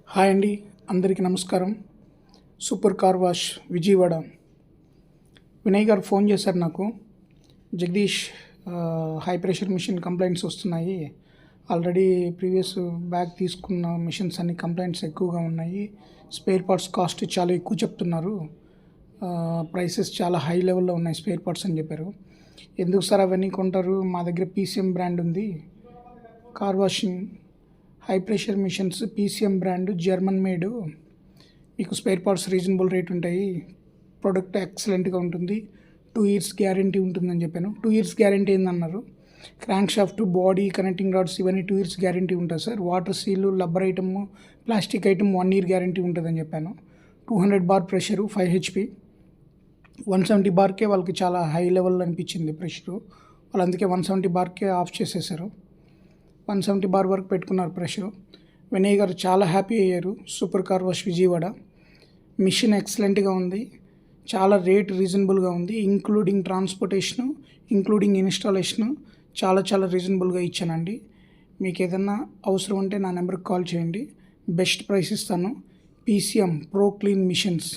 Hi అండి, అందరికీ నమస్కారం. Super car wash Vijayawada Vinay గారు ఫోన్ చేశారు నాకు. Jagadish, high pressure machine complaints వస్తున్నాయి. ఆల్రెడీ ప్రీవియస్ బ్యాగ్ తీసుకున్న మిషన్స్ అన్ని కంప్లైంట్స్ ఎక్కువగా ఉన్నాయి. స్పేర్ పార్ట్స్ కాస్ట్ చాలా ఎక్కువ చెప్తున్నారు. ప్రైసెస్ చాలా హై లెవెల్లో ఉన్నాయి స్పేర్ పార్ట్స్ అని చెప్పారు. ఎందుకు సార్ అవన్నీ కొంటారు? మా దగ్గర పీసీఎం బ్రాండ్ ఉంది. Car washing high pressure machines PCM brand, German made. మీకు స్పేర్ పార్ట్స్ రీజనబుల్ రేట్ ఉంటాయి. ప్రోడక్ట్ ఎక్సలెంట్గా ఉంటుంది. 2 years గ్యారంటీ ఉంటుందని చెప్పాను. 2 years గ్యారంటీ ఏందన్నారు? Crank shaft, body, connecting rods ఇవన్నీ 2 years గ్యారంటీ ఉంటుంది sir. Water seal, rubber item, plastic item 1 year guarantee ఉంటుందని చెప్పాను. 200 bar ప్రెషరు, 5 HP. 170 barకే వాళ్ళకి చాలా హై లెవెల్ అనిపించింది ప్రెషరు. వాళ్ళు అందుకే 170 barకే ఆఫ్ చేసేసారు. 170 bar వరకు పెట్టుకున్నారు ప్రెషరు. వినయ్ గారు చాలా హ్యాపీ అయ్యారు. Super car wash Vijayawada machine ఎక్సలెంట్గా ఉంది. చాలా రేట్ రీజనబుల్గా ఉంది. ఇంక్లూడింగ్ ట్రాన్స్పోర్టేషను, ఇంక్లూడింగ్ ఇన్స్టాలేషను చాలా రీజనబుల్గా ఇచ్చానండి. మీకు ఏదన్నా అవసరం ఉంటే నా నెంబర్కి కాల్ చేయండి. బెస్ట్ ప్రైస్ ఇస్తాను. PCM pro clean machines.